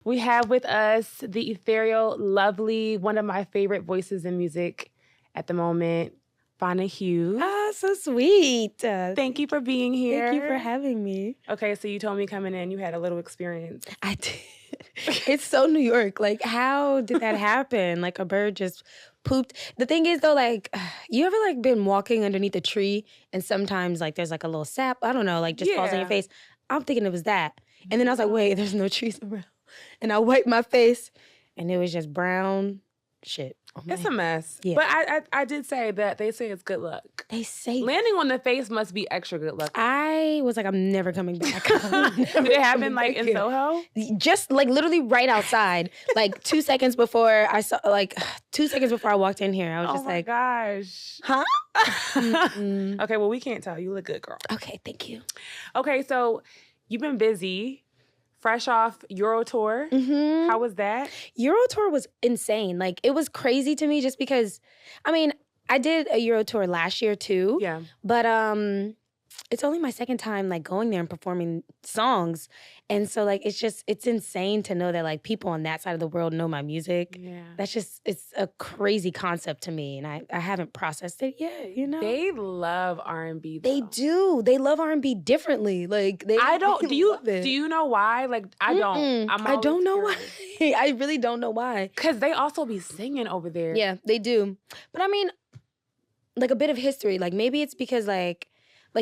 We have with us the ethereal, lovely, one of my favorite voices in music at the moment, Fana Hues. Ah, so sweet. Thank you for being here. Thank you for having me. Okay, so you told me coming in, you had a little experience. I did. It's so New York. Like, how did that happen? Like, a bird just pooped. The thing is, though, like, you ever, like, been walking underneath a tree and sometimes, like, there's, like, a little sap, I don't know, like, just falls on your face? I'm thinking it was that. And then I was like, wait, there's no trees around. And I wiped my face, and it was just brown shit. It's a mess. Yeah. But I did say that they say it's good luck. They say landing on the face must be extra good luck. I was like, I'm never coming back. Did it happen like in Soho? Just like literally right outside. Like 2 seconds before I saw, like 2 seconds before I walked in here, I was just like, gosh. Huh? Okay, well, we can't tell. You look good, girl. Okay, thank you. Okay, so you've been busy. Fresh off Euro tour. Mm-hmm. How was that? Euro tour was insane. Like, it was crazy to me just because, I mean, I did a Euro tour last year too. Yeah. But it's only my second time like going there and performing songs. And so like it's insane to know that like people on that side of the world know my music. Yeah. That's just, it's a crazy concept to me. And I haven't processed it yet, you know? They love R&B though. They do. They love R&B differently. Like they do you know why? Like I don't. I don't know why. I really don't know why. Cause they also be singing over there. Yeah, they do. But I mean, like a bit of history. Like maybe it's because like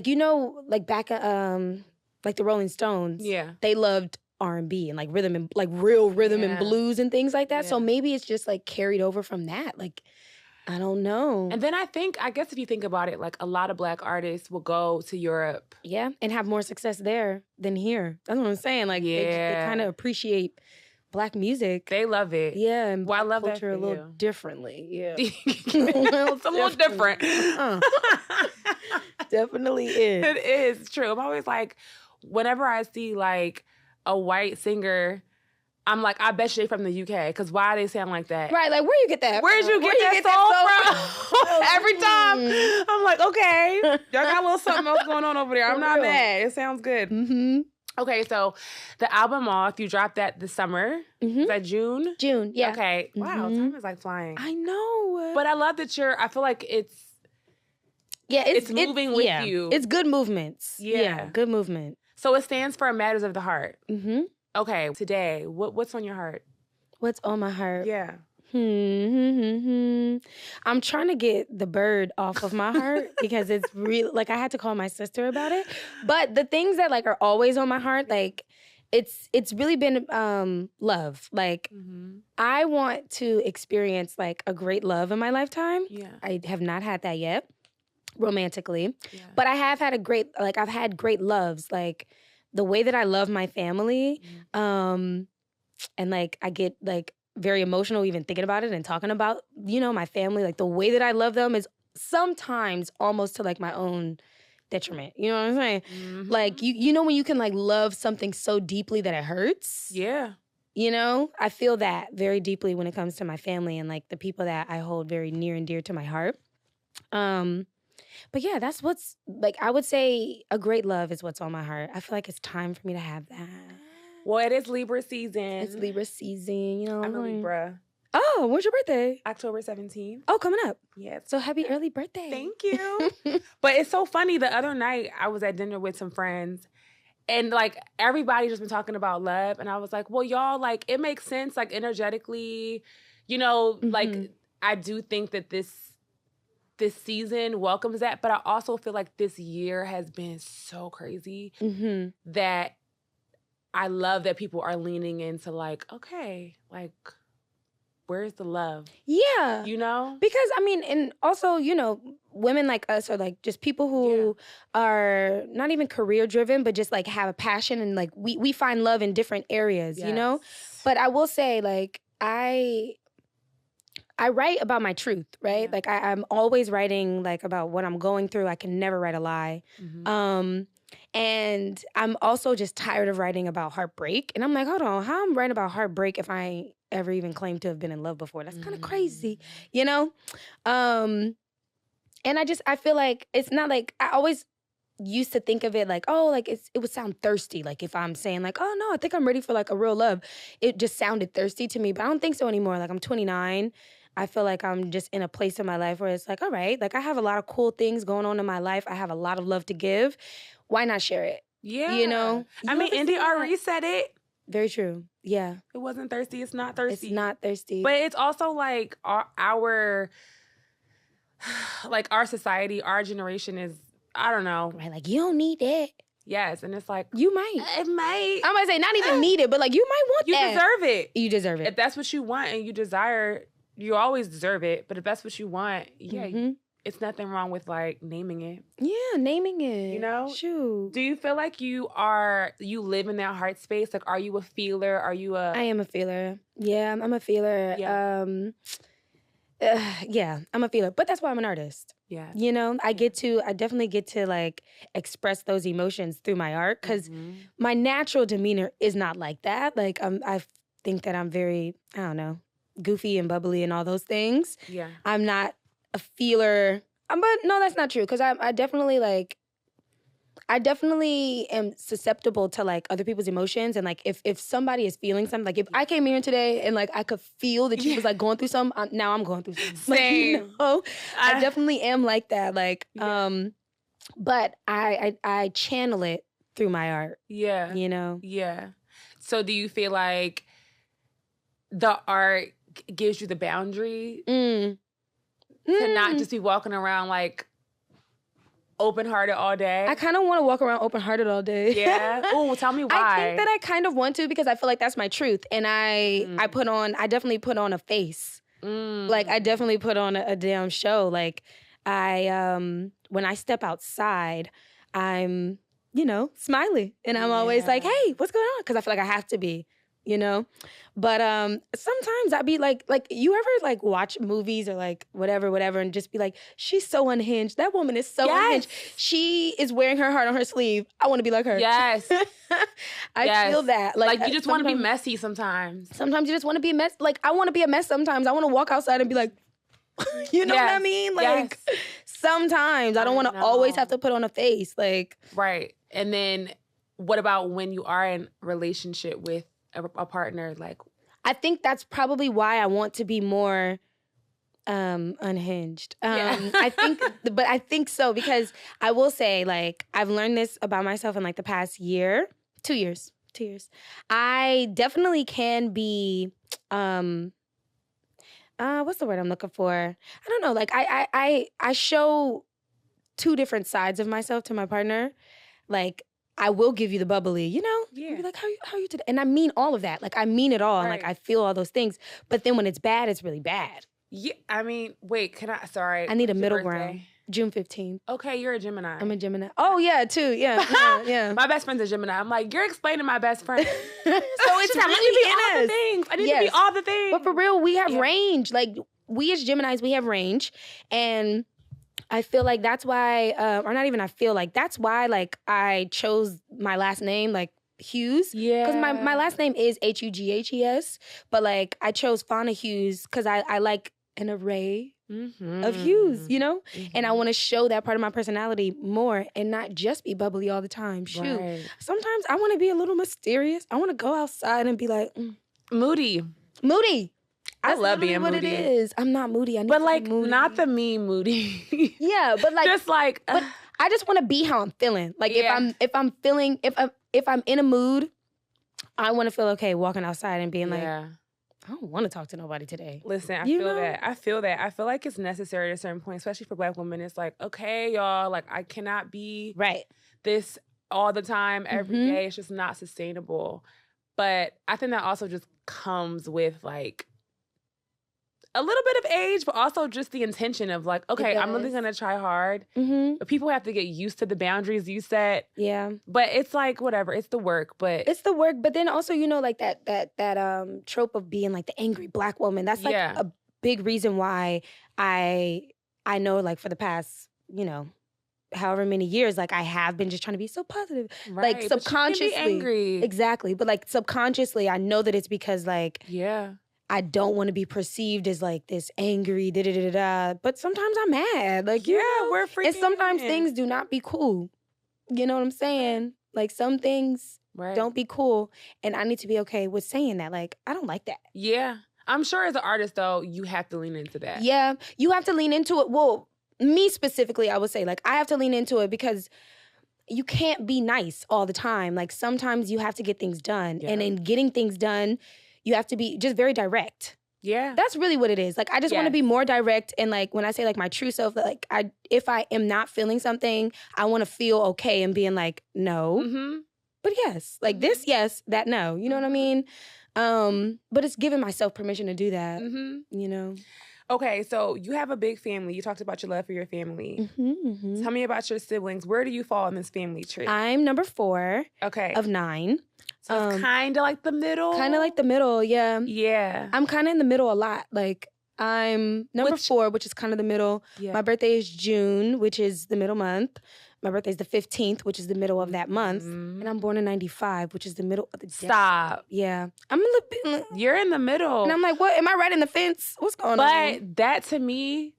you know, like back like the Rolling Stones. Yeah. They loved R&B and like rhythm and like real rhythm and blues and things like that. Yeah. So maybe it's just like carried over from that. Like I don't know. And then I guess if you think about it, like a lot of Black artists will go to Europe. Yeah, and have more success there than here. That's what I'm saying. Like they kind of appreciate Black music. They love it. Yeah, and I love culture that a little differently. Yeah. It's a little different. Definitely is. It is true. I'm always like, whenever I see like a white singer, I'm like, I bet you they from the UK. Because why they sound like that? Right, like where you get that? Where'd you get that soul from? Every time. I'm like, okay, y'all got a little something else going on over there. I'm not mad. It sounds good. Mm-hmm. Okay, so the album MOTH, you dropped that this summer. Mm-hmm. Is that June? June, yeah. Okay. Wow, time is like flying. I know. But I love that I feel like it's moving with you. It's good movements. Yeah, good movement. So it stands for Matters of the Heart. Mm-hmm. Okay, today, what's on your heart? What's on my heart? Yeah. I'm trying to get the bird off of my heart because it's really, like, I had to call my sister about it. But the things that, like, are always on my heart, like, it's really been love. Like, I want to experience, like, a great love in my lifetime. Yeah. I have not had that yet, romantically. Yeah. But I have had I've had great loves. Like, the way that I love my family, and, like, I get, like, very emotional even thinking about it and talking about, you know, my family. Like, the way that I love them is sometimes almost to, like, my own detriment. You know what I'm saying? Mm-hmm. Like, you know when you can, like, love something so deeply that it hurts? Yeah. You know? I feel that very deeply when it comes to my family and, like, the people that I hold very near and dear to my heart. But yeah, that's what's, like, I would say a great love is what's on my heart. I feel like it's time for me to have that. Well, it is Libra season. It's Libra season, you know. I'm a Libra. Oh, when's your birthday? October 17th. Oh, coming up. Yes. So happy early birthday. Thank you. But it's so funny. The other night, I was at dinner with some friends, and, like, everybody just been talking about love. And I was like, well, y'all, like, it makes sense, like, energetically. You know, like, I do think that this season welcomes that. But I also feel like this year has been so crazy that I love that people are leaning into, like, okay, like, where's the love? Yeah. You know? Because, I mean, and also, you know, women like us are, like, just people who are not even career-driven, but just, like, have a passion and, like, we find love in different areas, you know? But I will say, like, I write about my truth, right? Yeah. Like, I'm always writing, like, about what I'm going through. I can never write a lie. And I'm also just tired of writing about heartbreak. And I'm like, hold on, how I'm writing about heartbreak if I ain't ever even claimed to have been in love before? That's kind of crazy, you know? And I feel like it's not like, I always used to think of it like, oh, like it would sound thirsty. Like if I'm saying like, oh no, I think I'm ready for like a real love. It just sounded thirsty to me, but I don't think so anymore. Like I'm 29. I feel like I'm just in a place in my life where it's like, all right, like I have a lot of cool things going on in my life. I have a lot of love to give. Why not share it? Yeah. You know? I mean, Indy Ari said it. Very true. Yeah. It wasn't thirsty. It's not thirsty. It's not thirsty. But it's also like our like our society, our generation is, I don't know. Right, like you don't need that. Yes, and it's like you might. It might. I'm gonna say not even need it, but like you might want you that. You deserve it. You deserve it. If that's what you want and you desire, you always deserve it. But if that's what you want, yeah, it's nothing wrong with like naming it. Yeah, naming it. You know? Shoot. Do you feel like you live in that heart space? Like, are you a feeler? Are you a... I am a feeler. Yeah, I'm a feeler. Yeah. Yeah, I'm a feeler. But that's why I'm an artist. Yeah. You know, I definitely get to like express those emotions through my art because my natural demeanor is not like that. Like, I think that I'm very, I don't know, goofy and bubbly and all those things. Yeah. I'm not a feeler. But no, that's not true because I definitely am susceptible to like other people's emotions, and like if somebody is feeling something, like if I came here today and like I could feel that she was like going through something, now I'm going through something. Same. Like, you know, I definitely am like that. Like, but I channel it through my art. Yeah. You know. Yeah. So do you feel like the art gives you the boundary to not just be walking around like open-hearted all day? I kind of want to walk around open-hearted all day. Yeah? Oh, tell me why. I think that I kind of want to because I feel like that's my truth. And I definitely put on a face. Like, I definitely put on a damn show. Like, when I step outside, I'm, you know, smiley. And I'm always like, hey, what's going on? Because I feel like I have to be. You know, but sometimes I'd be like you ever like watch movies or like whatever, and just be like, she's so unhinged. That woman is so unhinged. She is wearing her heart on her sleeve. I want to be like her. Yes, I feel that. Like you just want to be messy sometimes. Sometimes you just want to be a mess. Like I want to be a mess. Sometimes I want to walk outside and be like, you know what I mean? Like sometimes I don't want to always have to put on a face. Like right. And then what about when you are in a relationship with a partner? Like, I think that's probably why I want to be more unhinged. I think so because I will say, like, I've learned this about myself in like the past year, 2 years. I definitely can be what's the word I'm looking for? I don't know. Like I show two different sides of myself to my partner. Like, I will give you the bubbly, you know? Yeah. Be like, how are you today? And I mean all of that. Like, I mean it all. Right. And, like, I feel all those things. But then when it's bad, it's really bad. Yeah, I mean, wait, sorry. I need a middle ground. June 15th. Okay, you're a Gemini. I'm a Gemini. Oh, yeah, too. Yeah. My best friend's a Gemini. I'm like, you're explaining my best friend. So it's really I need to be all the things. I need to be all the things. But for real, we have range. Like, we as Geminis, we have range. And I feel like that's why, or not even I feel like, that's why, like, I chose my last name, like, Hues. Yeah. Because my last name is Hughes, but, like, I chose Fana Hues because I like an array of hues, you know? And I want to show that part of my personality more and not just be bubbly all the time. Shoot. Right. Sometimes I want to be a little mysterious. I want to go outside and be like, Moody. I love being what moody. It is. I'm not moody. I need but to like be moody. not the me moody. Yeah, but like just like. But I just want to be how I'm feeling. Like if I'm in a mood, I want to feel okay walking outside and being like, I don't want to talk to nobody today. Listen, I feel that. I feel like it's necessary at a certain point, especially for Black women. It's like, okay, y'all, like I cannot be this all the time, every day. It's just not sustainable. But I think that also just comes with like a little bit of age, but also just the intention of like, okay, I'm really gonna try hard. But people have to get used to the boundaries you set. Yeah. But it's like whatever, it's the work. But it's the work. But then also, you know, like that trope of being like the angry Black woman. That's like a big reason why I know, like, for the past, you know, however many years, like I have been just trying to be so positive. Right, like subconsciously. But you can be angry. Exactly. But like subconsciously, I know that it's because like I don't want to be perceived as like this angry, But sometimes I'm mad. Like, you know? We're freaking. And sometimes things do not be cool. You know what I'm saying? Like some things Right. don't be cool. And I need to be okay with saying that. Like, I don't like that. Yeah. I'm sure as an artist, though, you have to lean into that. Yeah. You have to lean into it. Well, me specifically, I would say, like, I have to lean into it because you can't be nice all the time. Like, sometimes you have to get things done. Yeah. And in getting things done, you have to be just very direct. Yeah. That's really what it is. Like, I just want to be more direct. And, like, when I say, like, my true self, like, if I am not feeling something, I want to feel okay and being like, no. Mm-hmm. But yes. Like, this, yes, that, no. You know what I mean? But it's giving myself permission to do that, you know? Okay, so you have a big family. You talked about your love for your family. Tell me about your siblings. Where do you fall in this family tree? I'm number 4 okay. of 9. So it's kind of like the middle? Kind of like the middle, yeah. Yeah. I'm kind of in the middle a lot. Like, I'm number 4, which is kind of the middle. Yeah. My birthday is June, which is the middle month. My birthday is the 15th, which is the middle of that month. And I'm born in 95, which is the middle of the decade. Stop. Yeah. I'm a little bit... You're in the middle. And I'm like, what? Am I right in the fence? What's going on? But that, to me,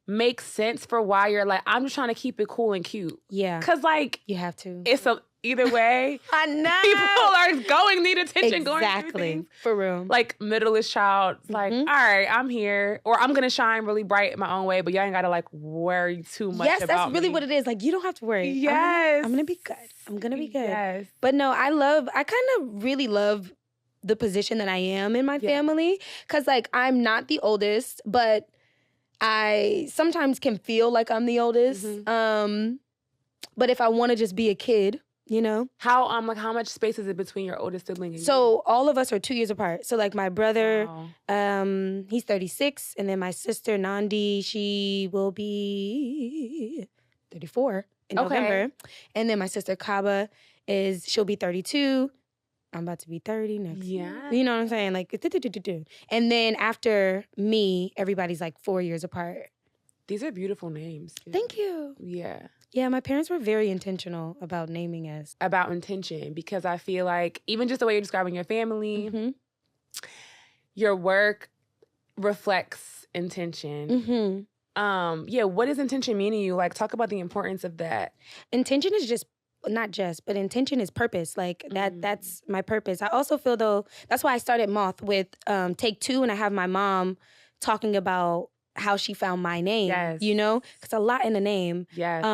makes sense for why you're like, I'm just trying to keep it cool and cute. Yeah. Because, like... You have to. It's either way. I know. People need attention going through Exactly. things. For real. Like, middle-ish child. It's like, all right, I'm here. Or I'm going to shine really bright in my own way, but y'all ain't got to, like, worry too much about that's really me. what it is. Like, you don't have to worry. Yes. I'm going to be good. I'm going to be good. Yes. But no, I kind of really love the position that I am in my family. Because, like, I'm not the oldest, but I sometimes can feel like I'm the oldest. But if I want to just be a kid, you know? How much space is it between your oldest sibling and you? So all of us are 2 years apart. So like my brother, Wow. he's 36, and then my sister Nandi, she will be 34 in November. And then my sister Kaba she'll be 32. I'm about to be 30 next year. You know what I'm saying? Like, and then after me, everybody's like 4 years apart. These are beautiful names. Too. Thank you. Yeah. Yeah, my parents were very intentional about naming us. About intention, because I feel like even just the way you're describing your family, your work reflects intention. Yeah, what does intention mean to you? Like, talk about the importance of that. Intention is but intention is purpose. Like, that's my purpose. I also feel, though, that's why I started MOTH with Take 2, and I have my mom talking about how she found my name, you know? Because a lot in the name. Yes.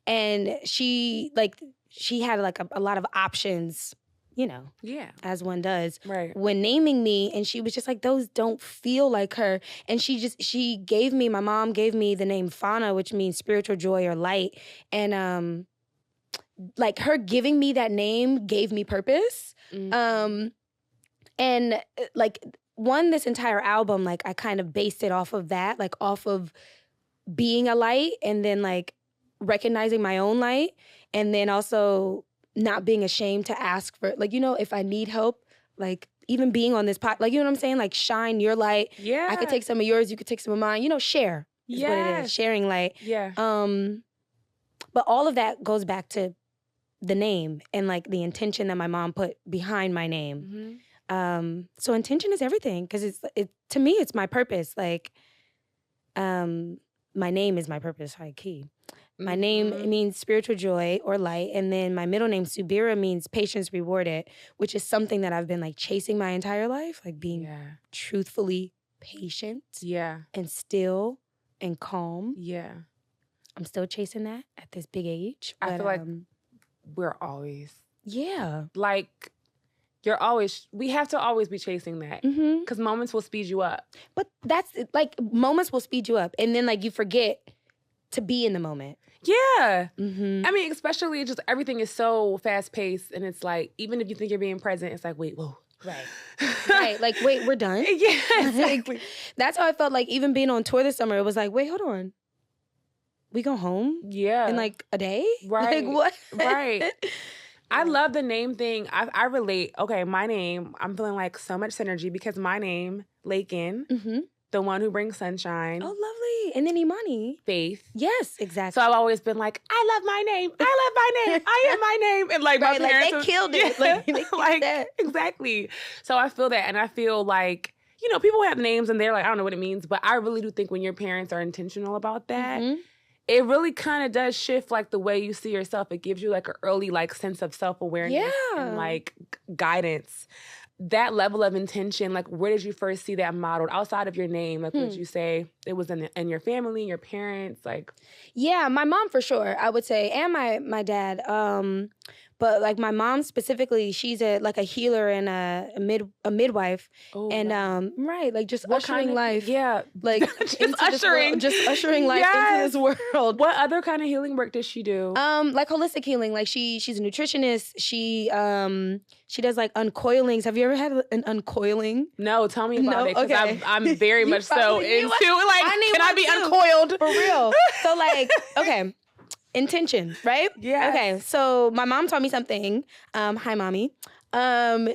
And she had like a lot of options, you know? Yeah. As one does. Right. When naming me, and she was just like, those don't feel like her. And my mom gave me the name Fana, which means spiritual joy or light. And like her giving me that name gave me purpose. And like, this entire album, like, I kind of based it off of that, like, off of being a light, and then, like, recognizing my own light, and then also not being ashamed to ask for, like, you know, if I need help, like, even being on this like, you know what I'm saying? Like, shine your light. Yeah. I could take some of yours, you could take some of mine. You know, share is what it is. Sharing light. Yeah. But all of that goes back to the name and, like, the intention that my mom put behind my name. So intention is everything, because to me, it's my purpose. Like, my name is my purpose, high key. My name means spiritual joy or light, and then my middle name, Subira, means patience rewarded, which is something that I've been, like, chasing my entire life, like being truthfully patient and still and calm. Yeah. I'm still chasing that at this big age. I feel like we're always. Yeah. Like, we have to always be chasing that, because moments will speed you up. But that's, like, moments will speed you up, and then, like, you forget to be in the moment. Yeah. I mean, especially just everything is so fast-paced, and it's like, even if you think you're being present, it's like, wait, whoa. Right. Right. Like, wait, we're done? Yeah, exactly. Like, that's how I felt, like, even being on tour this summer, it was like, wait, hold on. We go home? Yeah. In, like, a day? Right. Like, what? Right. I love the name thing. I relate. Okay, my name, I'm feeling like so much synergy, because my name, Lakin, the one who brings sunshine. Oh, lovely. And then Imani. Faith. Yes, exactly. So I've always been like, I love my name. I love my name. I am my name. And like, my parents. Like, they killed it. Like, they killed that. Exactly. So I feel that. And I feel like, you know, people have names and they're like, I don't know what it means. But I really do think when your parents are intentional about that, it really kind of does shift like the way you see yourself. It gives you like an early like sense of self-awareness and like guidance. That level of intention, like where did you first see that modeled outside of your name? Like would you say it was in your family, your parents? Like, yeah, my mom for sure, I would say, and my dad. But like my mom specifically, she's a healer and a midwife, and right, like just ushering life, like just ushering life into this world. What other kind of healing work does she do? Like holistic healing. Like she's a nutritionist. She does like uncoilings. Have you ever had an uncoiling? No, tell me about it. Okay. I'm very much so into like. Can I be too. Uncoiled for real? So like, okay. Intention, right? Yeah. Okay, so my mom taught me something. Hi, mommy.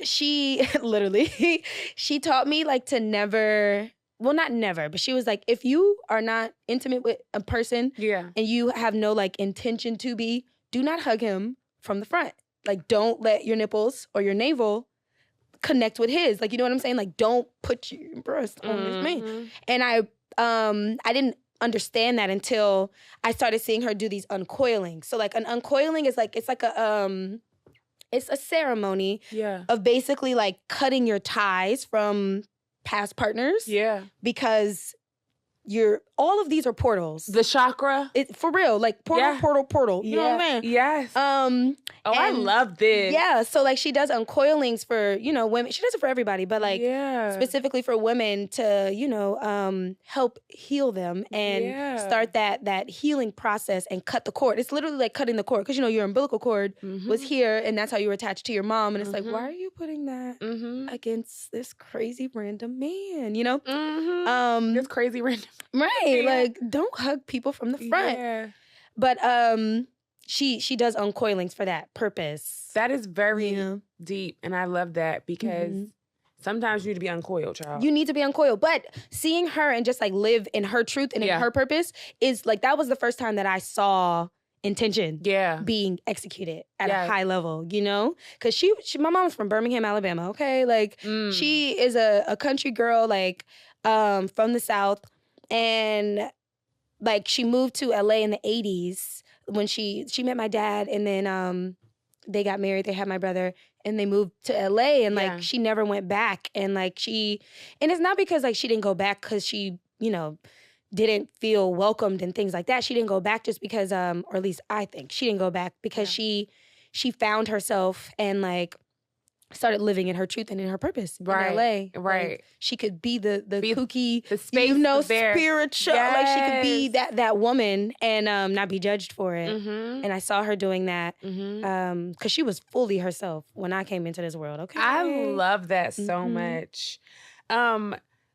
She literally, she taught me like to never, well, not never, but she was like, if you are not intimate with a person and you have no like intention to be, do not hug him from the front. Like, don't let your nipples or your navel connect with his. Like, you know what I'm saying? Like, don't put your breast on this man. And I didn't understand that until I started seeing her do these uncoilings. So like an uncoiling is like, it's a ceremony of basically like cutting your ties from past partners. Yeah. Because all of these are portals. The chakra? For real, like portal. You know what I'm saying? Yes. I love this. Yeah, so like she does uncoilings for, women. She does it for everybody, but like specifically for women to, help heal them and start that healing process and cut the cord. It's literally like cutting the cord because, your umbilical cord was here and that's how you were attached to your mom. And it's like, why are you putting that against this crazy random man, This crazy random. Right, like don't hug people from the front. Yeah. But she does uncoilings for that purpose. That is very deep, and I love that because sometimes you need to be uncoiled, child. You need to be uncoiled, but seeing her and just like live in her truth and in her purpose is like that was the first time that I saw intention being executed at a high level, because she my mom's from Birmingham, Alabama. Okay, like she is a country girl, like from the South. And like she moved to LA in the 80s when she met my dad, and then they got married, they had my brother, and they moved to LA, and like she never went back. And like and it's not because like she didn't go back because she, didn't feel welcomed and things like that. She didn't go back just because or at least I think she didn't go back because she found herself and like started living in her truth and in her purpose in LA. Right. Like, she could be the kooky, the space spiritual. Yes. Like she could be that woman and not be judged for it. And I saw her doing that because she was fully herself when I came into this world. Okay, I love that so much.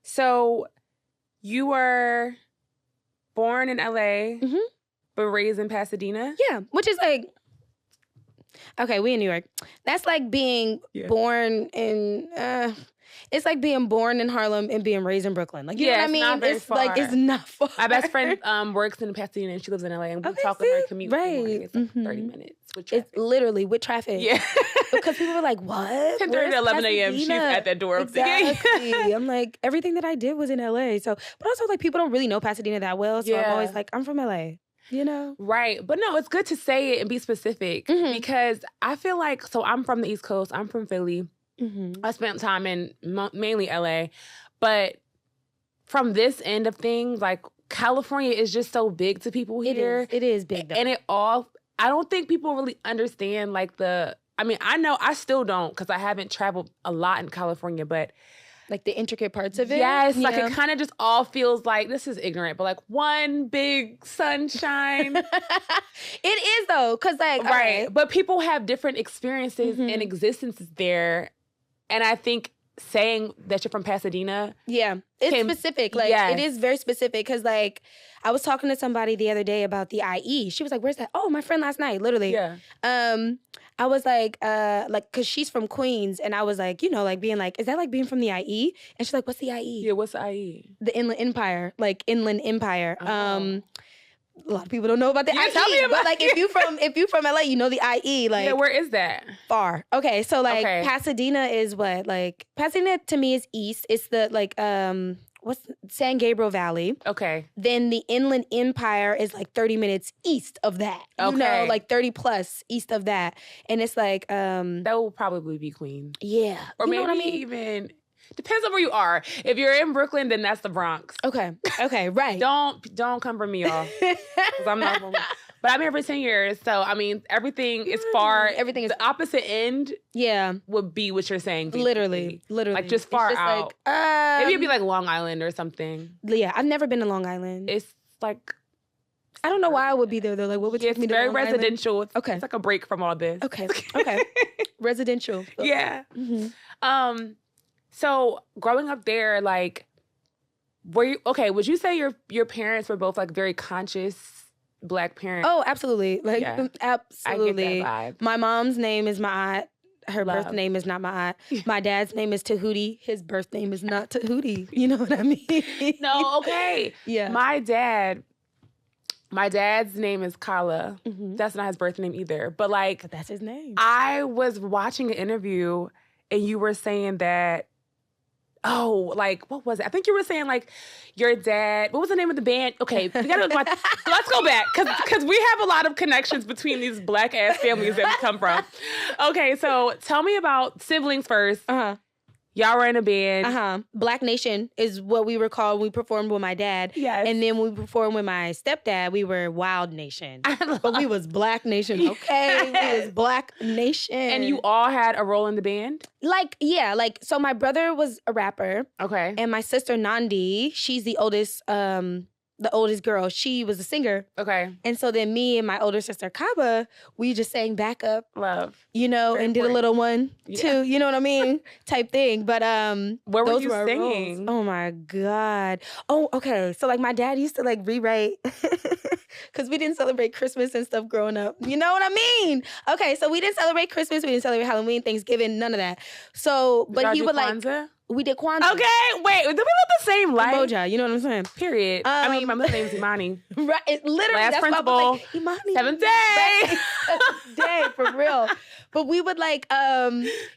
So you were born in LA, but raised in Pasadena. Yeah, which is like. Okay, we in New York. That's like being born in. It's like being born in Harlem and being raised in Brooklyn. Like you know what I mean? Not very far. Like it's not far. My best friend works in Pasadena and she lives in LA, and we talk with her commute. Right, it's like 30 minutes with traffic. It's literally with traffic. Yeah, because people were like, "What?" 10:30 to 11 a.m. She's at that door. Exactly. I'm like, everything that I did was in LA. So, but also like people don't really know Pasadena that well. So I'm always like, I'm from LA. Right. But no, it's good to say it and be specific because I feel like, so I'm from the East Coast. I'm from Philly. I spent time in mainly LA. But from this end of things, like California is just so big to people here. It is big though. And I don't think people really understand like I know I still don't because I haven't traveled a lot in California, but like the intricate parts of it? Yes, like it kind of just all feels like, this is ignorant, but like one big sunshine. It is though, because like... Right, but people have different experiences and existences there. And I think saying that you're from Pasadena... Yeah, it's specific. Like, it is very specific because like, I was talking to somebody the other day about the IE. She was like, where's that? Oh, my friend last night, literally. Yeah. I was like, cause she's from Queens, and I was like, like being like, is that like being from the IE? And she's like, what's the IE? Yeah, what's the IE? The Inland Empire, like Inland Empire. A lot of people don't know about the IE, tell me about but like if you from LA, you know the IE. Like, yeah, where is that? Far. Okay, so like Pasadena is what? Like Pasadena to me is east. It's the like what's San Gabriel Valley. Okay. Then the Inland Empire is like 30 minutes east of that. You know, like 30 plus east of that. And it's like that will probably be Queens. Yeah. Or maybe even depends on where you are. If you're in Brooklyn, then that's the Bronx. Okay, right. Don't come for me, y'all. Because I'm not but I'm here for 10 years. So, I mean, everything is far. Everything is the opposite end. Yeah. Would be what you're saying. Literally. Like just far out. Like, maybe it'd be like Long Island or something. Yeah, I've never been to Long Island. It's like, I don't know why I would be there though. Like, what would take me to Long Island? It's very residential. Okay. It's like a break from all this. Okay. Residential. Yeah. Mm-hmm. So growing up there, like, would you say your parents were both like very conscious Black parents? Oh, absolutely. Like, absolutely. I get that vibe. My mom's name is Ma'at. Her birth name is not Ma'at. My dad's name is Tahuti. His birth name is not Tahuti. You know what I mean? No, okay. Yeah. My dad's name is Kala. Mm-hmm. That's not his birth name either. But that's his name. I was watching an interview and you were saying that, what was it? I think you were saying your dad, what was the name of the band? Okay, we gotta let's go back because we have a lot of connections between these Black ass families that we come from. Okay, so tell me about siblings first. Y'all were in a band. Black Nation is what we were called. We performed with my dad. Yes. And then when we performed with my stepdad, we were Wild Nation. But we was Black Nation, okay? We was Black Nation. And you all had a role in the band? So my brother was a rapper. Okay. And my sister Nandi, she's the oldest girl. She was a singer. Okay. And so then me and my older sister Kaba, we just sang backup. Love. You know, very and important. Did a little one too, you know what I mean? Type thing. But where were you singing? Roles. Oh my God. Oh, okay. So my dad used to rewrite because we didn't celebrate Christmas and stuff growing up. You know what I mean? Okay, so we didn't celebrate Christmas, we didn't celebrate Halloween, Thanksgiving, none of that. So, but he would Kwanzaa? We did Kwanzaa. Okay, wait, did we live the same life? Moja, you know what I'm saying? Period. I mean, my mother's name's Imani. Right, literally. Last that's principal, Imani. 7th day. 7th day, for real. But we would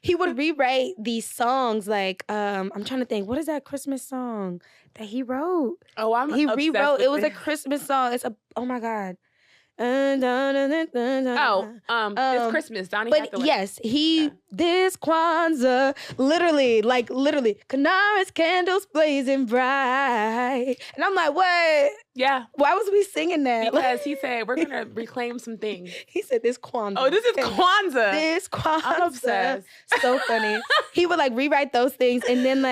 he would rewrite these songs I'm trying to think, what is that Christmas song that he wrote? Oh, he rewrote. It was a Christmas song. Oh my God. It's Christmas. Donnie but Hathaway. Yes, this Kwanzaa, literally, Canara's candles blazing bright. And I'm like, what? Yeah. Why was we singing that? Because he said, we're going to reclaim some things. He said, this Kwanzaa. Oh, this is Kwanzaa. This Kwanzaa. I'm obsessed. So funny. He would rewrite those things. And then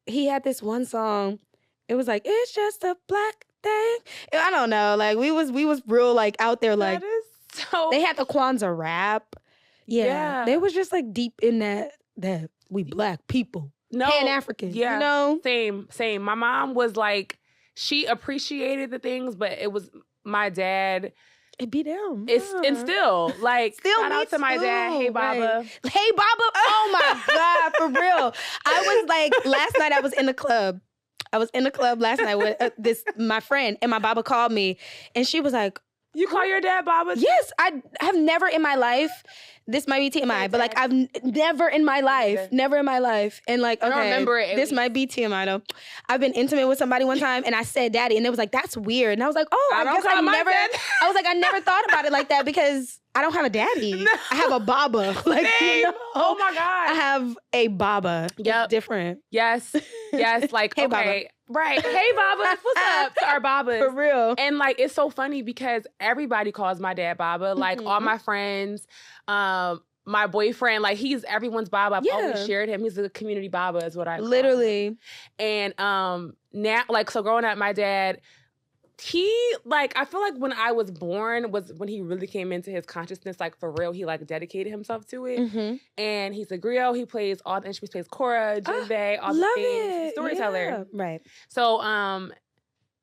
he had this one song. It was it's just a black thing. I don't know. We was real out there. That is so. They had the Kwanzaa rap. Yeah. They was just deep in that we Black people. No. Pan-African. Yeah. You know? Same. My mom was she appreciated the things, but it was my dad. It be them. And still, shout out to my dad. Hey, Baba. Right. Hey, Baba. Oh my God, for real. I was last night I was in the club. Last night with my friend, and my Baba called me, and she was like, "You call your dad Baba?" Yes, I have never in my life. This might be TMI, but I've never in my life, and okay, I don't remember it. This might be TMI though. I've been intimate with somebody one time, and I said "daddy," and it was that's weird, and I was like, "Oh, I guess I never." I was I never thought about it like that because I don't have a daddy. No. I have a Baba. Oh my God. I have a Baba. Yep. It's different. Yes. Hey, okay. Baba. Right. Hey, Baba. What's up to our Babas? For real. And it's so funny because everybody calls my dad Baba. All my friends, my boyfriend, he's everyone's Baba. I've always shared him. He's a community Baba is what I call him. And now, so growing up, my dad, he I feel when I was born was when he really came into his consciousness, for real. He dedicated himself to it. Mm-hmm. And he's a griot. He plays all the instruments, plays kora, djembe, all the things. He's a storyteller. Yeah. Right. So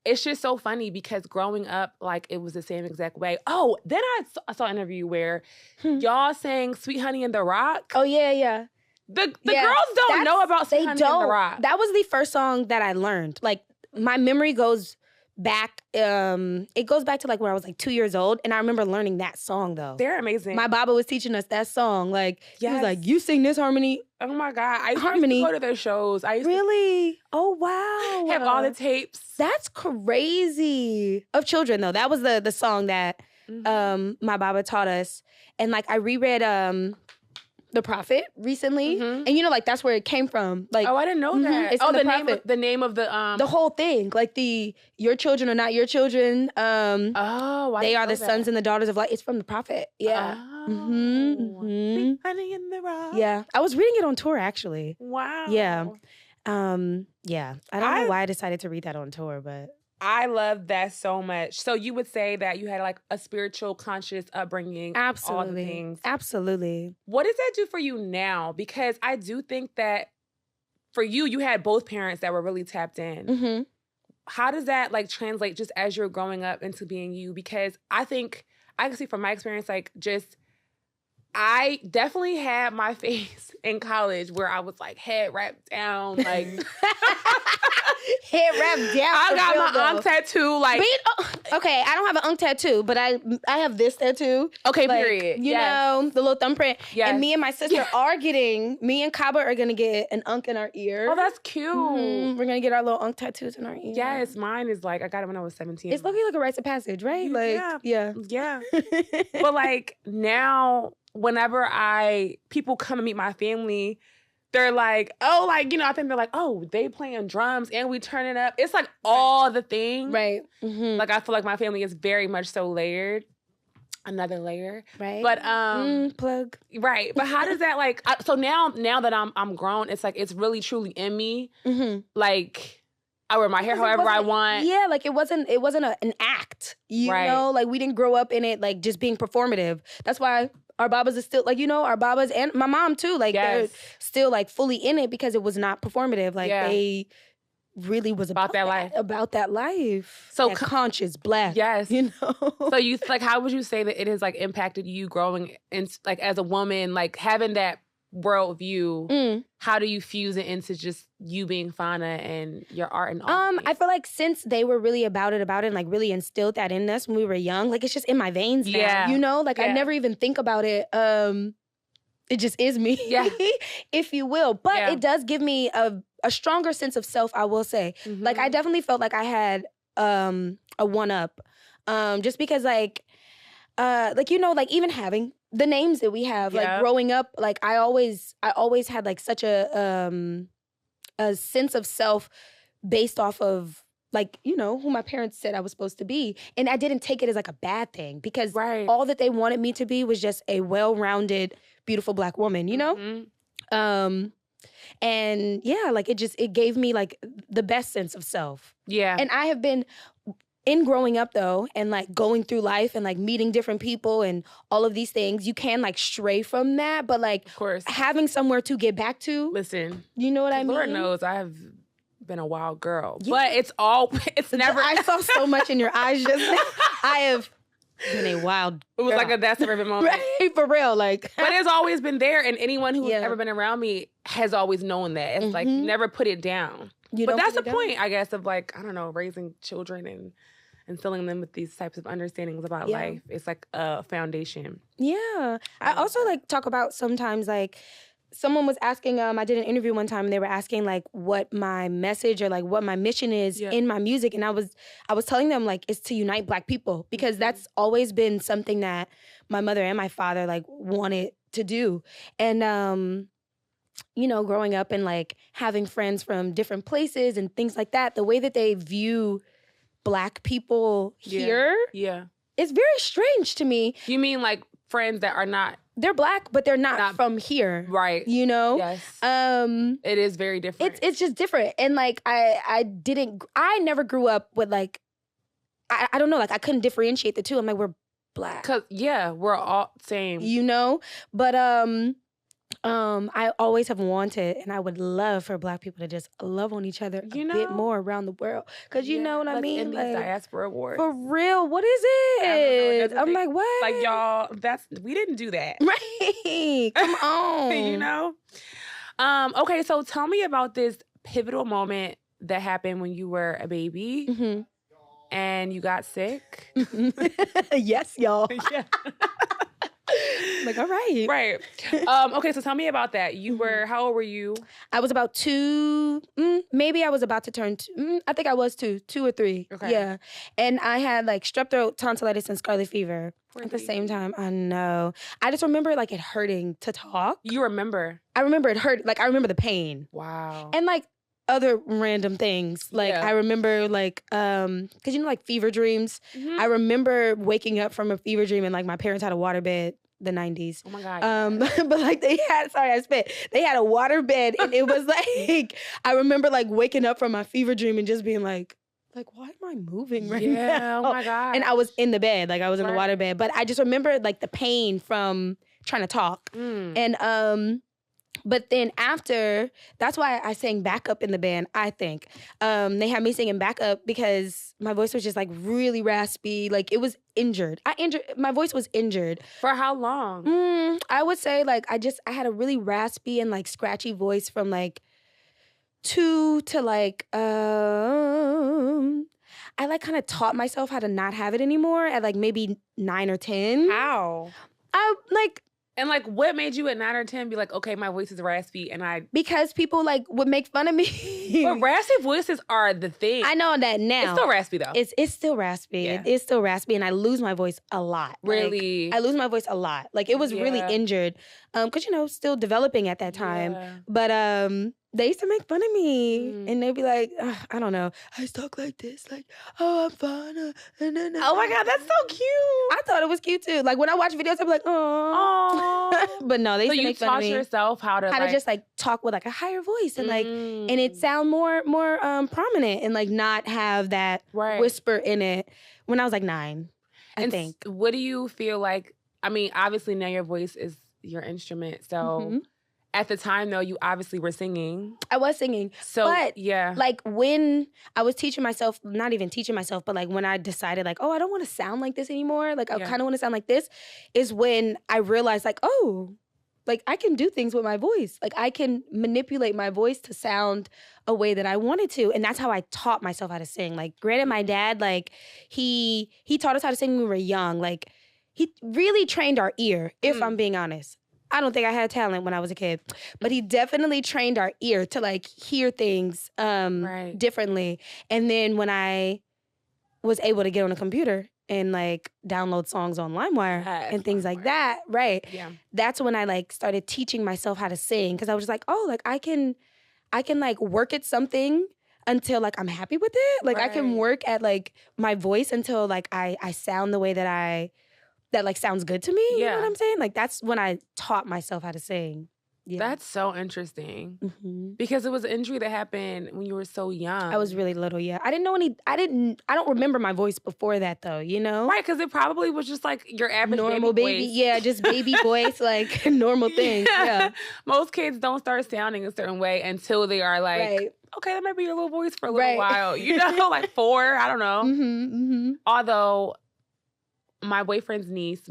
it's just so funny because growing up, it was the same exact way. Oh, then I saw an interview where y'all sang Sweet Honey in the Rock. Oh yeah. The girls don't know about Sweet Honey in the Rock. That was the first song that I learned. My memory goes back. It goes back to like when I was like 2 years old, and I remember learning that song though. They're amazing. My Baba was teaching us that song. Like he was Yes. like, "You sing this harmony." Oh my God. I used Harmony. to go to their shows. I used Really? Oh wow. to have all the tapes. That's crazy. Of Children though. That was the song that my Baba taught us. And like I reread The Prophet recently. And you know, like that's where it came from. Like, oh, I didn't know that. It's oh, in the name of the whole thing. Like your children are not your children. Oh, they are the sons and the daughters of light. It's from The Prophet. Yeah. Oh. Honey in the rock. Yeah. I was reading it on tour actually. Wow. Yeah. Yeah. I don't know why I decided to read that on tour, but I love that so much. So you would say that you had like a spiritual, conscious upbringing. absolutely. All the things. Absolutely. What does that do for you now? Because I do think that for you, you had both parents that were really tapped in. How does that like translate just as you're growing up into being you? Because I think I can see from my experience, like just I definitely had my phase in college where I was like head wrapped down, like head wrapped down. I got my unk tattoo, like okay, I don't have an unk tattoo, but I have this tattoo. Okay, like, period. You know, the little thumbprint. Yes. And me and my sister are getting. Me and Kaba are gonna get an unk in our ear. Oh, that's cute. We're gonna get our little unk tattoos in our ear. Yes, mine is like I got it when I was 17. It's looking like a rites of passage, right? Like, yeah. But like now, whenever people come and meet my family, they're like, oh, like, you know, I think they're like, oh, they playing drums and we turn it up. It's like all the things. Right. Like I feel like my family is very much so layered. Another layer. Right. But plug. Right. But how does that like so now that I'm grown, it's like it's really truly in me. Like I wear my hair however I want. Yeah, like it wasn't an act. You know, like we didn't grow up in it like just being performative. That's why our Babas are still like, you know, our Babas and my mom too, like they're still like fully in it because it was not performative. Like they really was about that life. About that life. So that conscious black. Yes. You know. So you like how would you say that it has like impacted you growing in like as a woman, like having that worldview, how do you fuse it into just you being Fana and your art and all? I feel like since they were really about it and like really instilled that in us when we were young, like it's just in my veins now. You know, like I never even think about it. It just is me, if you will. But it does give me a stronger sense of self, I will say. Like I definitely felt like I had a one-up. Just because like you know, like even having the names that we have, like growing up, like I always had like such a sense of self based off of like, you know, who my parents said I was supposed to be. And I didn't take it as like a bad thing because all that they wanted me to be was just a well-rounded, beautiful black woman, you know? And yeah, like it gave me like the best sense of self. Yeah. And I have been in growing up though, and like going through life and like meeting different people and all of these things, you can like stray from that, but like of course having somewhere to get back to. Listen, you know what I mean? Lord knows I have been a wild girl, but it's never. I saw so much in your eyes just now. I have been a wild. It was girl. like a that's never been moment, right? For real, like. But it's always been there, and anyone who's ever been around me has always known that. It's like you never put it down. But that's the point, I guess, of like I don't know, raising children and filling them with these types of understandings about life. It's like a foundation. Yeah. I also like talk about sometimes like someone was asking, I did an interview one time and they were asking like what my message or like what my mission is in my music. And I was telling them like it's to unite black people because that's always been something that my mother and my father like wanted to do. And you know, growing up and like having friends from different places and things like that, the way that they view Black people here, it's very strange to me. You mean like friends that are not? They're Black, but they're not from here, right? You know, yes. It is very different. It's just different, and like I never grew up with like I don't know, like I couldn't differentiate the two. I'm like we're Black, 'cause we're all same, you know. But I always have wanted, and I would love for Black people to just love on each other a bit more around the world. Because you know what I mean? In like, these diaspora awards. For real, what is it? I'm like, what? Like, y'all, we didn't do that. Right. Come on. You know? Okay, so tell me about this pivotal moment that happened when you were a baby. and you got sick. Yes, y'all. Yeah. Like, all right. Right. Okay, so tell me about that. You were, how old were you? I was about 2, maybe I was about to turn 2. I think I was 2 or 3. Okay. Yeah. And I had like strep throat, tonsillitis, and scarlet fever at the same time. I know. I just remember like it hurting to talk. You remember? I remember it hurt. Like I remember the pain. Wow. And like other random things. Like I remember like, cause you know like fever dreams. I remember waking up from a fever dream and like my parents had a waterbed. The 90s. Oh my God. But like they had, sorry, I spit. They had a water bed and it was like, I remember like waking up from my fever dream and just being like, why am I moving right now? Yeah, oh my God. And I was in the bed, like I was in the water bed. But I just remember like the pain from trying to talk. And but then after, that's why I sang backup in the band, I think. They had me singing backup because my voice was just like really raspy. Like it was injured. My voice was injured. For how long? I would say like I had a really raspy and like scratchy voice from like 2 to like, I like kind of taught myself how to not have it anymore at like maybe 9 or 10. How? And like, what made you at 9 or 10 be like, okay, my voice is raspy because people like would make fun of me. But raspy voices are the thing. I know that now. It's still raspy though. It's still raspy. Yeah. It's still raspy and I lose my voice a lot. Really? Like, I lose my voice a lot. Like it was really injured. Cause you know, still developing at that time. Yeah. But they used to make fun of me and they'd be like, I don't know, I talk like this, like, oh, I'm Fana. Oh my God, that's so cute. I thought it was cute too. Like when I watch videos, I'm like, oh. But no, they used to make fun of me. So you taught yourself how to just like talk with like a higher voice and like, and it sound more prominent and like not have that whisper in it when I was like 9, I think. What do you feel like, I mean, obviously now your voice is your instrument, so... At the time, though, you obviously were singing. I was singing. So, but, like, when I was teaching myself, not even teaching myself, but, like, when I decided, like, oh, I don't want to sound like this anymore. Like, I kind of want to sound like this, is when I realized, like, oh, like, I can do things with my voice. Like, I can manipulate my voice to sound a way that I wanted to. And that's how I taught myself how to sing. Like, granted, my dad, like, he taught us how to sing when we were young. Like, he really trained our ear, if I'm being honest. I don't think I had talent when I was a kid, but he definitely trained our ear to like hear things differently. And then when I was able to get on a computer and like download songs on LimeWire and things like that, that's when I like started teaching myself how to sing because I was just like, oh, like I can like work at something until like I'm happy with it. Like I can work at like my voice until like I sound the way that like sounds good to me. You know what I'm saying? Like that's when I taught myself how to sing. Yeah. That's so interesting because it was an injury that happened when you were so young. I was really little. Yeah, I don't remember my voice before that though. You know, right? Because it probably was just like your average normal baby voice. Yeah, just baby voice, like normal thing. Yeah, most kids don't start sounding a certain way until they are like, okay, that might be your little voice for a little while. You know, like 4. I don't know. Although. My boyfriend's niece,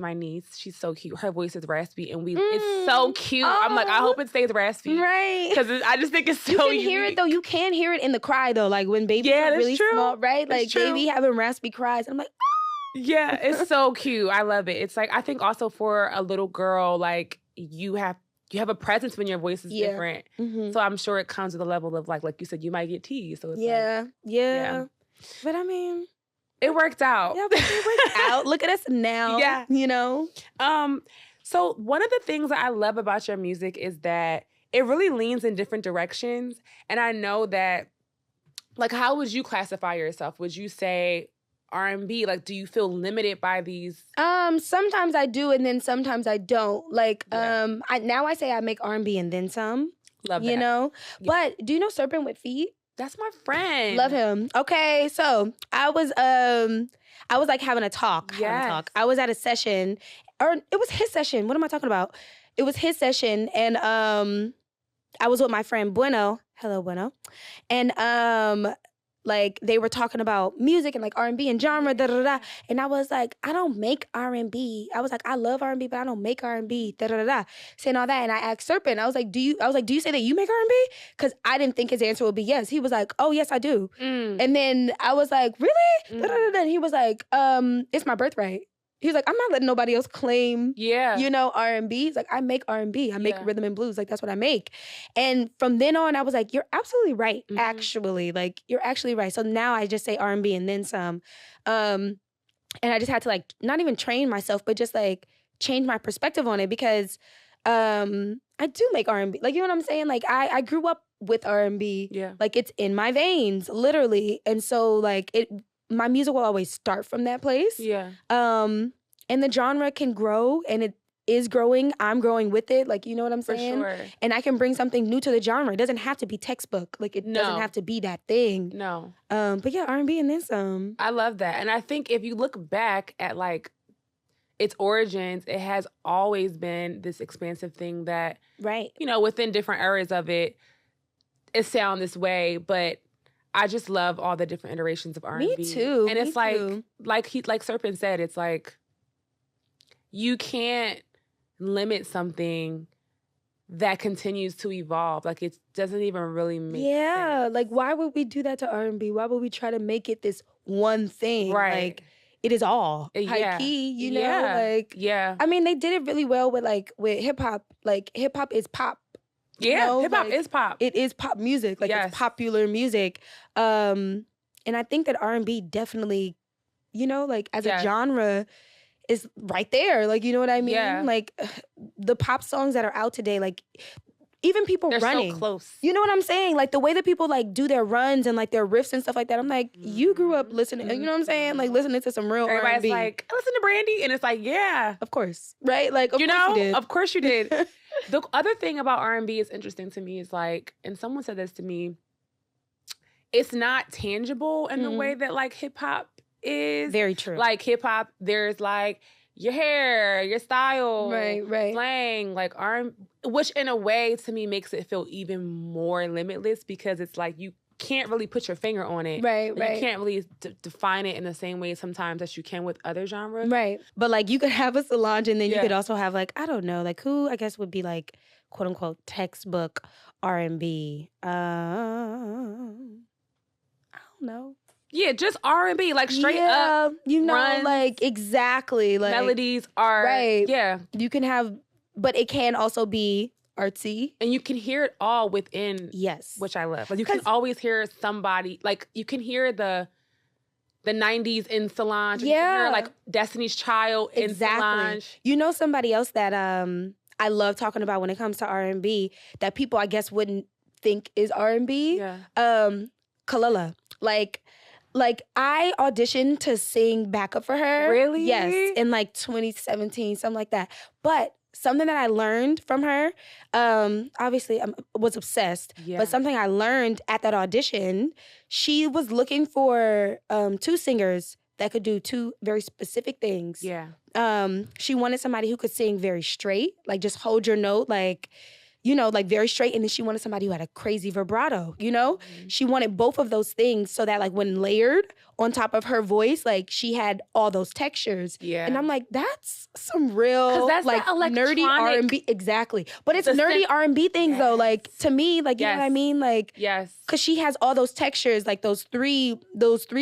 she's so cute. Her voice is raspy, and it's so cute. Oh. I'm like, I hope it stays raspy, right? Because I just think it's so. You can unique. hear it though. You can hear it in the cry though, like when babies are really small, right? Like baby having raspy cries. I'm like, yeah, it's so cute. I love it. It's like I think also for a little girl, like you have a presence when your voice is different. So I'm sure it comes with a level of like you said, you might get teased. So it's yeah. But I mean. It worked out. Yeah, but it worked out. Look at us now. Yeah. You know? So one of the things that I love about your music is that it really leans in different directions. And I know that, like, how would you classify yourself? Would you say R&B? Like, do you feel limited by these? Sometimes I do, and then sometimes I don't. Like, I say I make R&B and then some. Love that. You know? Yeah. But do you know Serpent with Feet? That's my friend. Love him. Okay, so I was like having a talk. I was at a session, or it was his session. What am I talking about? It was his session, and I was with my friend Bueno. Hello, Bueno. And like they were talking about music and like R&B and genre, da da da. And I was like, I don't make R&B. I was like, I love R&B, but I don't make R&B, da da da da. Saying all that, and I asked Serpent, I was like, do you say that you make R&B? Because I didn't think his answer would be yes. He was like, oh yes, I do. And then I was like, really? Da da da. And he was like, it's my birthright. He was like, I'm not letting nobody else claim, R&B. He's like, I make R&B. I make rhythm and blues. Like, that's what I make. And from then on, I was like, you're absolutely right, actually. Like, you're actually right. So now I just say R&B and then some. And I just had to, like, not even train myself, but just, like, change my perspective on it because I do make R&B. Like, you know what I'm saying? Like, I grew up with R&B. Yeah. Like, it's in my veins, literally. And so, like, my music will always start from that place. Yeah. And the genre can grow, and it is growing. I'm growing with it. Like, you know what I'm saying? For sure. And I can bring something new to the genre. It doesn't have to be textbook. Like, it doesn't have to be that thing. No. But yeah, R&B and then some. I love that. And I think if you look back at, like, its origins, it has always been this expansive thing that, right, within different eras of it sound this way, but I just love all the different iterations of R&B. Me too. And it's like Serpent said, it's like you can't limit something that continues to evolve. Like, it doesn't even really make sense. Like, why would we do that to R&B? Why would we try to make it this one thing? Right. Like, it is all high key, Like, I mean, they did it really well with hip hop. Like, hip hop is pop. Yeah, hip hop is pop. It is pop music. Like, it's popular music. And I think that R&B definitely, as a genre, is right there. Like, you know what I mean? Yeah. Like, the pop songs that are out today, like, even people They're running. so close. You know what I'm saying? Like, the way that people, like, do their runs and, like, their riffs and stuff like that. I'm like, you grew up listening, you know what I'm saying? Like, listening to some real Everybody's R&B. like, I listen to Brandy. And it's like, yeah. Of course. Right? Like, of course you did. Of course you did. The other thing about R&B is interesting to me is, like, and someone said this to me, it's not tangible in the way that, like, hip-hop is. Very true. Like, hip-hop, there's, like, your hair, your style, right, slang, like which in a way to me makes it feel even more limitless because it's like you can't really put your finger on it. Right. You can't really define it in the same way sometimes as you can with other genres. Right. But, like, you could have a Solange and then you could also have, like, I don't know, like, who I guess would be, like, quote unquote textbook R&B. I don't know. Yeah, just R&B, like straight up. Runs, like, exactly. Like, melodies are, right. Yeah. You can have, but it can also be artsy. And you can hear it all within. Yes. Which I love. Like, you can always hear somebody, like, you can hear the 90s in Solange. Yeah. You can hear, like, Destiny's Child in Solange. You know somebody else that I love talking about when it comes to R&B that people, I guess, wouldn't think is R&B? Yeah. Kalila. Like, I auditioned to sing backup for her. Really? Yes, in, like, 2017, something like that. But something that I learned from her, obviously I was obsessed, but something I learned at that audition, she was looking for 2 singers that could do 2 very specific things. Yeah. She wanted somebody who could sing very straight, like, just hold your note, like, like, very straight. And then she wanted somebody who had a crazy vibrato, She wanted both of those things so that, like, when layered on top of her voice, like, she had all those textures. Yeah. And I'm like, that's some real, that's like, nerdy R&B. Exactly. But it's nerdy R&B things, though. Like, to me, like, you know what I mean? Like, yes. Because she has all those textures, like, those three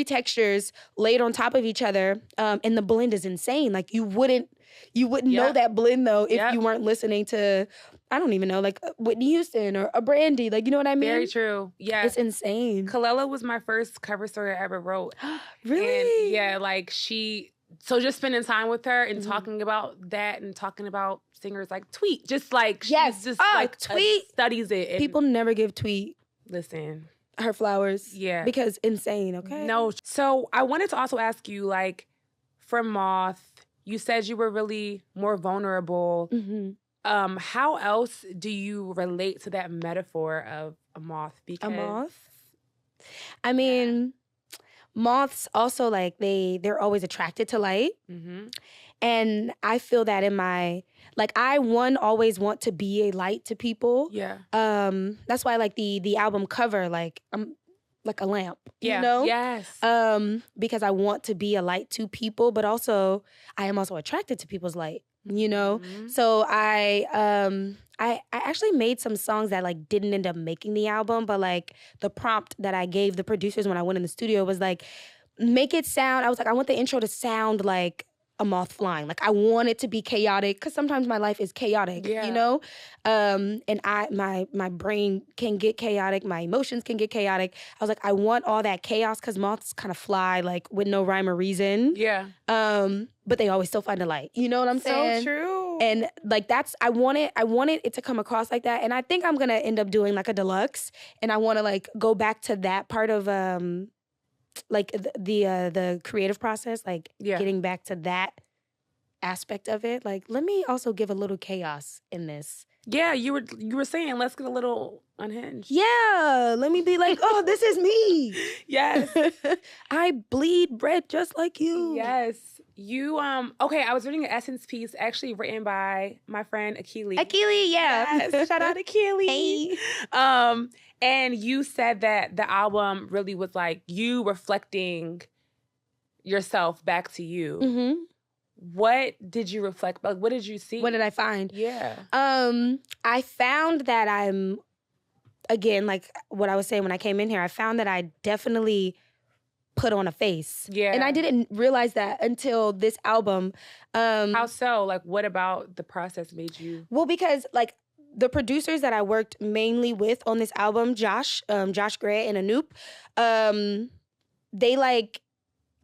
textures laid on top of each other. And the blend is insane. Like, you wouldn't know that blend, though, if you weren't listening to, I don't even know, like, Whitney Houston or a Brandy. Like, you know what I mean? Very true. Yeah. It's insane. Kalila was my first cover story I ever wrote. Really? And like, so just spending time with her and talking about that and talking about singers like Tweet. Just like, she's just like, Tweet studies it. And people never give Tweet. Listen. Her flowers. Yeah. Because insane, okay? No. So I wanted to also ask you, like, for Moth, you said you were really more vulnerable. Mm-hmm. How else do you relate to that metaphor of a moth? A moth? I mean, moths also, like, they're always attracted to light. Mm-hmm. And I feel that in my, like, I always want to be a light to people. Yeah. That's why, like, the album cover, like, like a lamp, Yeah. you know? Yes. Because I want to be a light to people, but also I am also attracted to people's light, you know? Mhm. So I actually made some songs that like didn't end up making the album, but like the prompt that I gave the producers when I went in the studio was like, make it sound, I was like, I want the intro to sound like a moth flying. Like I want it to be chaotic because sometimes my life is chaotic, you know? And my brain can get chaotic, my emotions can get chaotic. I was like, I want all that chaos because moths kind of fly like with no rhyme or reason. Yeah. But they always still find a light. You know what I'm saying? So true. And like that's I wanted it to come across like that. And I think I'm gonna end up doing like a deluxe. And I wanna like go back to that part of like the creative process, like getting back to that aspect of it. Like, let me also give a little chaos in this. Yeah, you were saying let's get a little unhinged. Yeah, let me be like, oh, this is me. Yes. I bleed bread just like you. Yes. You okay, I was reading an Essence piece actually written by my friend Akili. Akili, yeah. Yes, shout out Akili. Hey. And you said that the album really was like you reflecting yourself back to you. Mm-hmm. What did you reflect? Like, what did you see? What did I find? Yeah. I found that I'm, again, like what I was saying when I came in here, I found that I definitely put on a face. Yeah. And I didn't realize that until this album. How so? Like, what about the process made you? Well, because like the producers that I worked mainly with on this album, Josh Gray and Anoop, they like,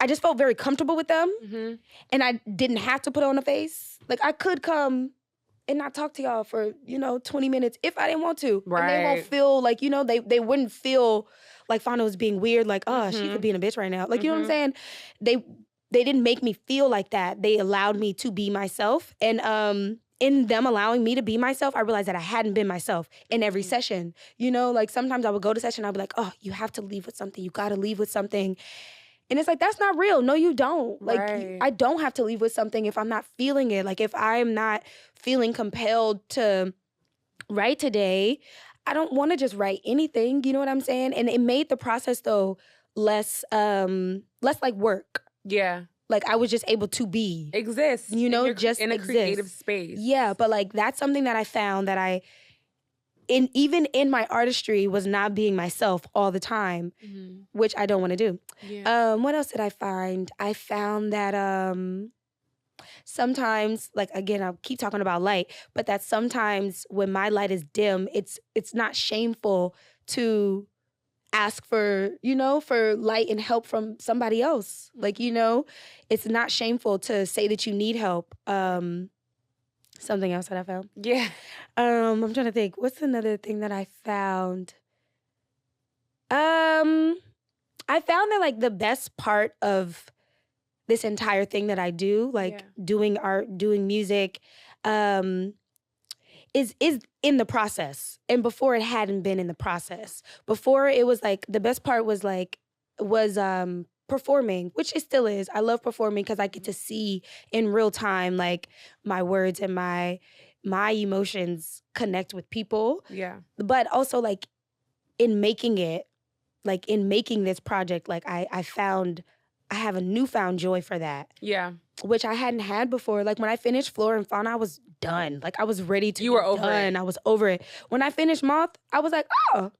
I just felt very comfortable with them. Mm-hmm. And I didn't have to put on a face. Like I could come and not talk to y'all for, 20 minutes if I didn't want to. Right. And they won't feel like, they wouldn't feel like Fana was being weird, like, oh, she could be in a bitch right now. Like, you know what I'm saying? They didn't make me feel like that. They allowed me to be myself. And in them allowing me to be myself, I realized that I hadn't been myself in every session. Like sometimes I would go to session, I'd be like, oh, you have to leave with something. You got to leave with something. And it's like, that's not real. No, you don't. Like, right. I don't have to leave with something if I'm not feeling it. Like, if I'm not feeling compelled to write today, I don't want to just write anything. You know what I'm saying? And it made the process, though, less like work. Yeah. Like, I was just able to be. Exist. Just in a exist. creative space. Yeah, but, like, that's something that I found that even in my artistry was not being myself all the time, which I don't want to do. Yeah. What else did I find? I found that sometimes, like again, I'll keep talking about light, but that sometimes when my light is dim, it's not shameful to ask for light and help from somebody else. Like, it's not shameful to say that you need help. Something else that I found. Yeah. I'm trying to think. What's another thing that I found? I found that like the best part of this entire thing that I do, like doing art, doing music, is in the process. And before it hadn't been in the process. Before it was like the best part was performing, which it still is. I love performing because I get to see in real time, like my words and my emotions connect with people. Yeah. But also like in making this project, like I found I have a newfound joy for that. Yeah. Which I hadn't had before. Like when I finished Flora and Fauna, I was done. Like I was ready to You were over it. I was over it. When I finished Moth, I was like, oh,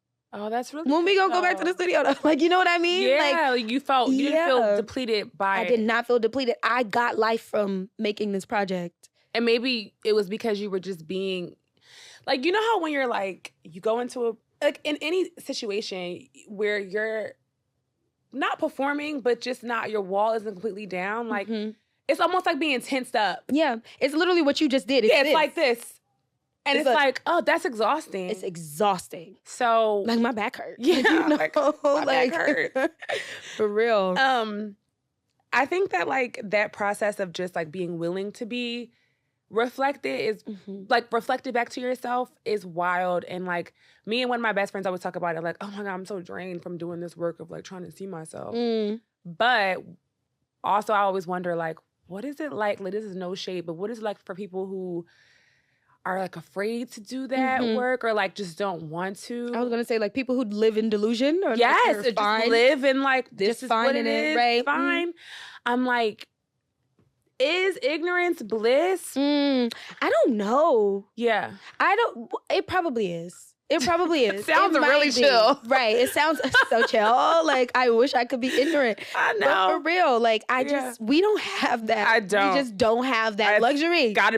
that's really when we gonna go back to the studio though? Like, you know what I mean? Yeah, like, you didn't feel depleted by it. I did not feel depleted. I got life from making this project. And maybe it was because you were just being, like, you know how when you're like, you go into like in any situation where you're not performing, but just not, your wall isn't completely down, like, it's almost like being tensed up. Yeah, it's literally what you just did. It's like this. And it's like, oh, that's exhausting. It's exhausting. So like my back hurt. Yeah, like my back hurt. For real. I think that like that process of just like being willing to be reflected is like reflected back to yourself is wild. And like me and one of my best friends always talk about it, like, oh my God, I'm so drained from doing this work of like trying to see myself. But also I always wonder, like, what is it like this is no shade, but what is it like for people who are like afraid to do that work or like just don't want to. I was gonna say like people who live in delusion or yes, like, or just live in like this is fine what in it is, right? fine. I'm like, is ignorance bliss? I don't know. Yeah, It probably is. It probably is. Sounds it really chill. Right. It sounds so chill. Like, I wish I could be ignorant. I know. But for real, like, we don't have that. I don't. We just don't have that luxury. Gotta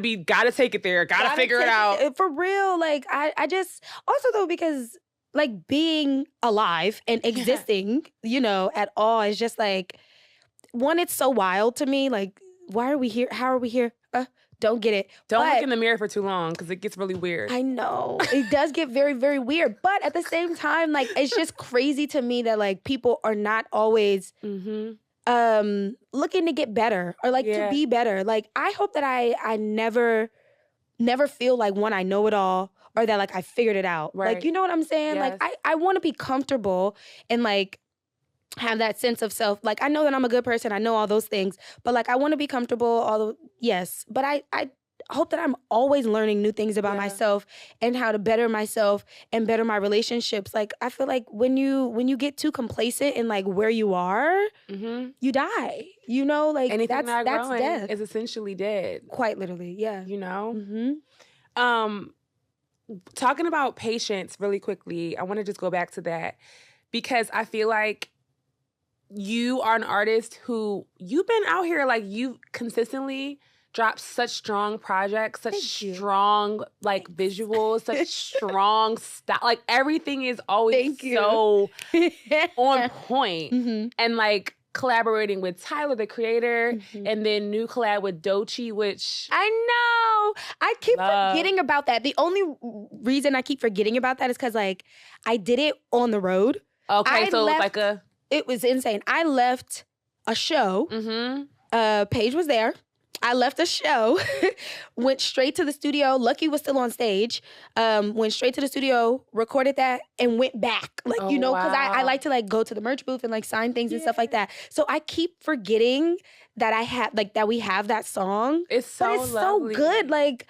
take it there. Gotta figure it out. For real. Like, I just, also though, because like being alive and existing, you know, at all is just like, one, it's so wild to me. Like, why are we here? How are we here? Don't get it. Don't look in the mirror for too long because it gets really weird. I know. It does get very, very weird. But at the same time, like, it's just crazy to me that, like, people are not always looking to get better or, like, to be better. Like, I hope that I never feel like, one, I know it all or that, like, I figured it out. Right. Like, you know what I'm saying? Yes. Like, I want to be comfortable and, like, have that sense of self. Like, I know that I'm a good person. I know all those things. But, like, I want to be comfortable. Yes. But I hope that I'm always learning new things about myself and how to better myself and better my relationships. Like, I feel like when you get too complacent in, like, where you are, you die. You know? Like, anything that's death. is essentially dead. Quite literally, yeah. You know? Talking about patience really quickly, I want to just go back to that because I feel like you are an artist who you've been out here, like you consistently drop such strong projects, such strong like visuals, such strong style. Like everything is always so on point. And like collaborating with Tyler, the creator, and then new collab with Doechii, which I know. I keep forgetting about that. The only reason I keep forgetting about that is because like I did it on the road. Okay, so it's like a... It was insane. I left a show. Paige was there. I left a show, went straight to the studio. Lucky was still on stage. Went straight to the studio, recorded that, and went back. Like, you know, because I like to like go to the merch booth and like sign things and stuff like that. So I keep forgetting that I have like that we have that song. It's so but it's lovely. So good. Like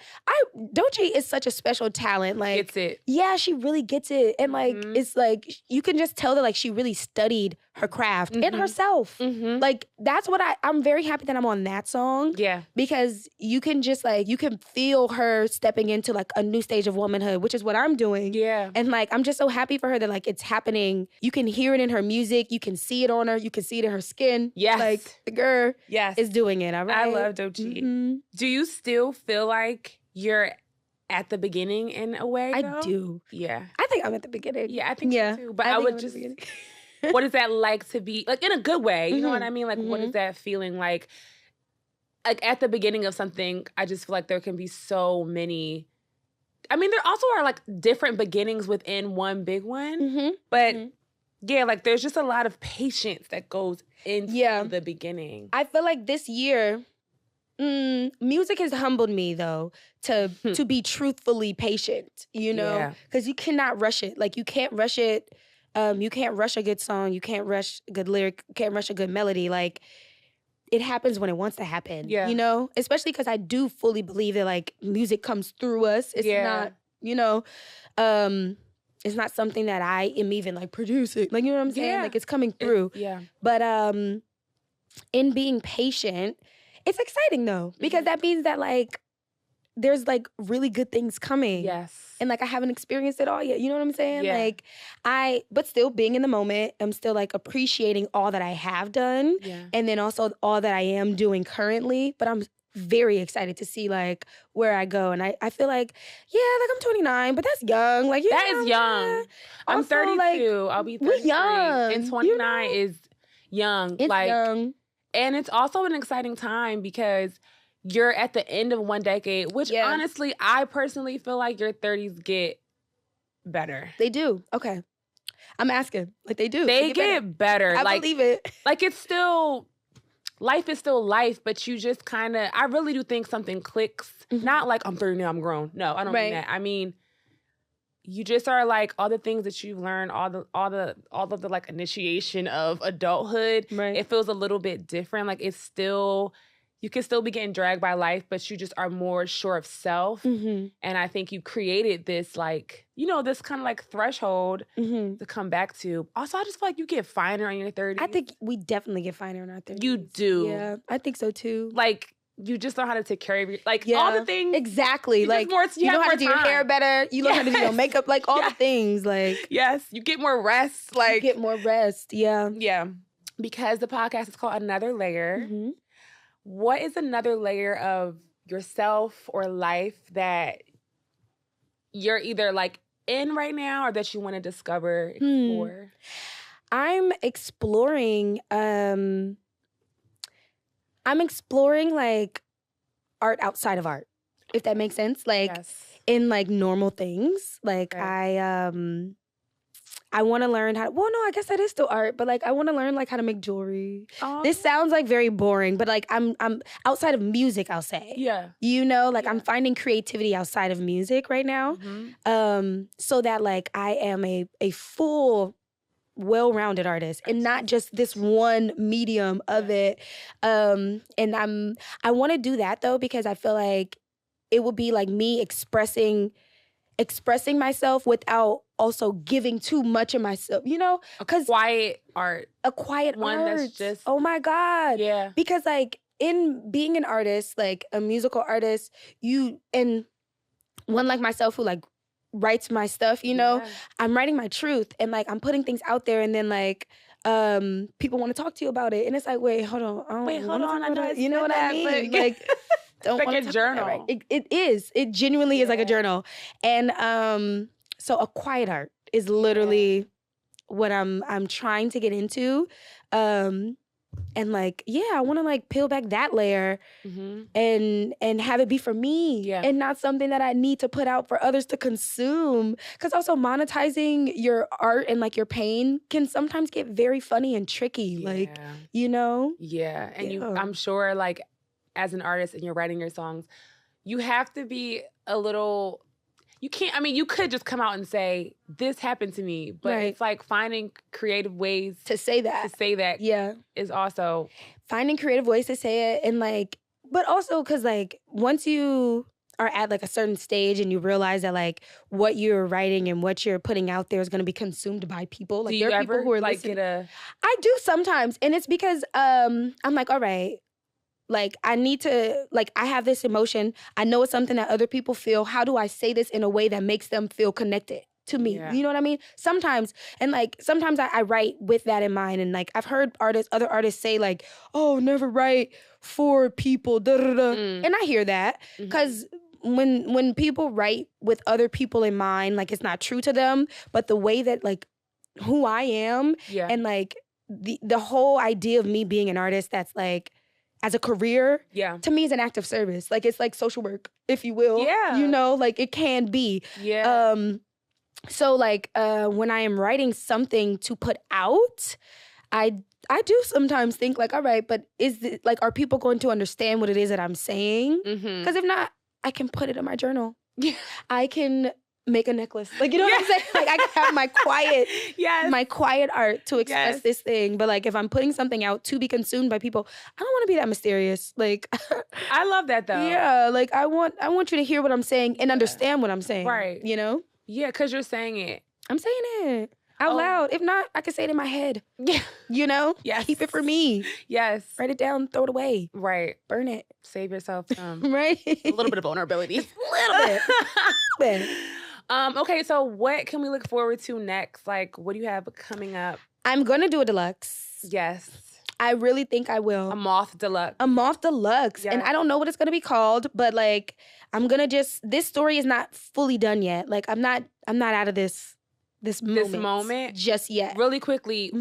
Doechii is such a special talent. Like gets it. Yeah, she really gets it. And like it's like you can just tell that like she really studied her craft and herself. Like that's what I'm very happy that I'm on that song. Yeah. Because you can just like you can feel her stepping into like a new stage of womanhood, which is what I'm doing. Yeah. And like I'm just so happy for her that like it's happening. You can hear it in her music, you can see it on her, you can see it in her skin. Yes. Like the girl is doing it. All right. I love Doechii. Do you still feel like you're at the beginning in a way, though? I do. Yeah. I think I'm at the beginning. Yeah, I think so too. But I would just, what is that like to be, like in a good way? You know what I mean? Like what is that feeling like? Like at the beginning of something, I just feel like there can be so many, I mean, there also are like different beginnings within one big one. But yeah, like there's just a lot of patience that goes into the beginning. I feel like this year, music has humbled me though to be truthfully patient, you know? Because you cannot rush it. Like you can't rush it. You can't rush a good song. You can't rush a good lyric. You can't rush a good melody. Like it happens when it wants to happen, you know? Especially because I do fully believe that like music comes through us. It's not, you know, it's not something that I am even like producing. Like, you know what I'm saying? Like it's coming through. But in being patient, it's exciting though, because that means that like there's like really good things coming. Yes. And like I haven't experienced it all yet. You know what I'm saying? Yeah. Like but still being in the moment, I'm still like appreciating all that I have done. Yeah. And then also all that I am doing currently. But I'm very excited to see like where I go. And I feel like, yeah, like I'm 29, but that's young. Like that is young. I'm 32. Like, I'll be 33. Young, and 29 is young. It's like young. And it's also an exciting time because you're at the end of one decade, which honestly, I personally feel like your 30s get better. They do. Okay. I'm asking. Like they do. They get better. I believe it. Like it's still, life is still life, but you just kind of, I really do think something clicks. Not like I'm 30 now, I'm grown. No, I don't mean that. I mean, you just are like all the things that you've learned, all of the like initiation of adulthood. It feels a little bit different. Like it's still you can still be getting dragged by life, but you just are more sure of self. And I think you created this, like, this kind of like threshold to come back to. Also, I just feel like you get finer in your 30s. I think we definitely get finer in our 30s. You do. Yeah, I think so too. Like, you just learn how to take care of all the things. Exactly. Like, you know how to do your hair better. You learn how to do your makeup, like all the things. Like, yes, you get more rest. Like, you get more rest. Yeah. Yeah. Because the podcast is called Another Layer. What is another layer of yourself or life that you're either like in right now or that you want to discover, explore? I'm exploring like art outside of art, if that makes sense. Like in like normal things. Like I want to learn how to, well, no, I guess that is still art, but like I want to learn like how to make jewelry. This sounds like very boring, but like I'm outside of music, I'll say. Yeah. I'm finding creativity outside of music right now. So that like I am a full, well-rounded artist and not just this one medium of it. And I want to do that though, because I feel like it would be like me expressing myself without also giving too much of myself, A quiet art. One art. That's just... Oh my God. Yeah. Because like in being an artist, like a musical artist, and one like myself who like writes my stuff, I'm writing my truth and like I'm putting things out there and then like people want to talk to you about it. And it's like, wait, hold on. I know you know what I mean? Like, don't like a journal. It is. It genuinely is like a journal. And so a quiet art is literally what I'm trying to get into. And like, I want to like peel back that layer and have it be for me and not something that I need to put out for others to consume. Because also monetizing your art and like your pain can sometimes get very funny and tricky. Like, Yeah. And I'm sure like as an artist and you're writing your songs, you have to be a little... You can't, you could just come out and say, this happened to me. But it's like finding creative ways to say that. Yeah. Is also... Finding creative ways to say it and like... But also because like once you are at like a certain stage and you realize that like what you're writing and what you're putting out there is going to be consumed by people. Like there are people who are like listening. I do sometimes. And it's because I'm like, all right... Like, I need to, like, I have this emotion. I know it's something that other people feel. How do I say this in a way that makes them feel connected to me? Yeah. You know what I mean? Sometimes, and like, sometimes I write with that in mind. And like, I've heard other artists say like, oh, never write for people, da da da. And I hear that. Because when people write with other people in mind, like, it's not true to them. But the way that, like, who I am and like, the whole idea of me being an artist that's like, as a career, to me is an act of service. Like, it's like social work, if you will. Yeah. Like, it can be. Yeah. So, like, when I am writing something to put out, I do sometimes think, like, all right, but are people going to understand what it is that I'm saying? Because if not, I can put it in my journal. Yeah. I can... make a necklace. Like, you know what I'm saying? Like, I can have my quiet art to express this thing. But like, if I'm putting something out to be consumed by people, I don't want to be that mysterious. Like, I love that though. Yeah. Like, I want you to hear what I'm saying and understand what I'm saying. Right. Yeah, because you're saying it. I'm saying it out loud. If not, I can say it in my head. Yeah. Yes. Keep it for me. Yes. Write it down, throw it away. Right. Burn it. Save yourself right. A little bit of vulnerability. Just a little bit. Okay, so what can we look forward to next? Like, what do you have coming up? I'm going to do a deluxe. Yes. I really think I will. A MOTH deluxe. A MOTH deluxe. Yes. And I don't know what it's going to be called, but like, I'm going to this story is not fully done yet. Like, I'm not out of this moment just yet. Really quickly,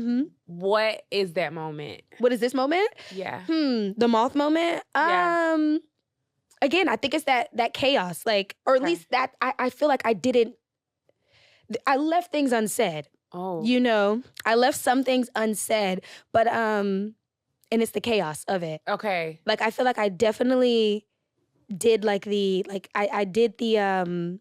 what is that moment? What is this moment? Yeah. The MOTH moment? Yeah. Again, I think it's that chaos, like, or at least that I feel like I left things unsaid. Oh. I left some things unsaid, but and it's the chaos of it. Okay. Like, I feel like I definitely did like I did the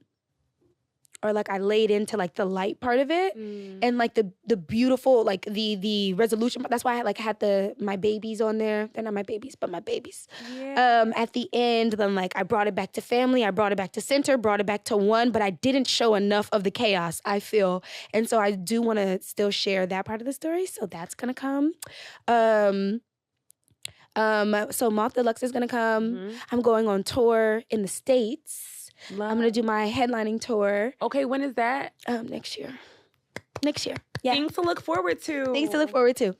or like I laid into like the light part of it, and like the beautiful like the resolution. That's why I like had my babies on there. They're not my babies, but my babies. Yeah. At the end, then like I brought it back to family. I brought it back to center. Brought it back to one, but I didn't show enough of the chaos, I feel, and so I do want to still share that part of the story. So that's gonna come. So MOTH Deluxe is gonna come. I'm going on tour in the States. I'm gonna do my headlining tour. Okay, when is that? Next year. Yeah. Things to look forward to.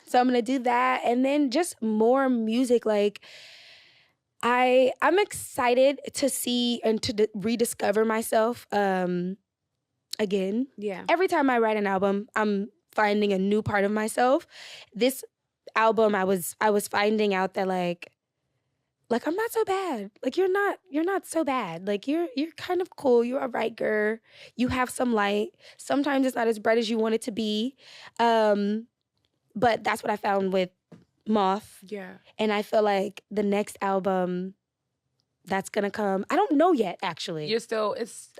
So I'm gonna do that, and then just more music. Like I'm excited to see and to rediscover myself again. Yeah. Every time I write an album, I'm finding a new part of myself. This album, I was finding out that like I'm not so bad. Like you're not so bad. Like you're kind of cool. You're a right girl. You have some light. Sometimes it's not as bright as you want it to be. But that's what I found with MOTH. Yeah. And I feel like the next album that's gonna come, I don't know yet, actually.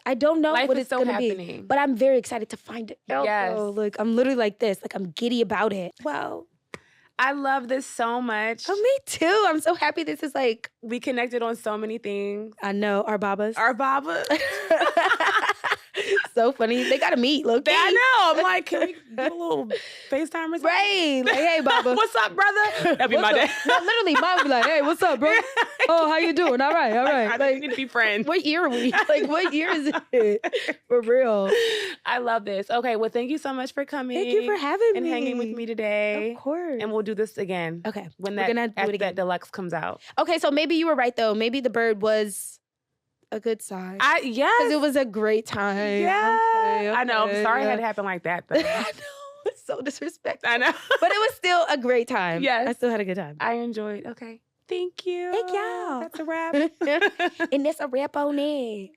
I don't know what it's gonna be. But I'm very excited to find it out. Yes. Like I'm literally like this. Like I'm giddy about it. Wow. I love this so much. Oh, me too. I'm so happy this is like... We connected on so many things. I know. Our babas. So funny. They got to meet, look. I know. I'm like, can we do a little FaceTime or something? Right. Like, hey, Baba. What's up, brother? That'd be my day. No, literally, Mom would be like, hey, what's up, bro? Oh, how you doing? All right. I think we need to be friends. What year are we? Like, what year is it? For real. I love this. Okay, well, thank you so much for coming. Thank you for having me. And hanging with me today. Of course. And we'll do this again. Okay. When that deluxe comes out. Okay, so maybe you were right, though. Maybe the bird was a good sign. Yes. Because it was a great time. Yeah. Okay, I know. I'm sorry it had to happen like that, though. I know. It's so disrespectful. I know. But it was still a great time. Yes. I still had a good time. I enjoyed. Okay. Thank you. Thank y'all. That's a wrap. And that's a wrap on it.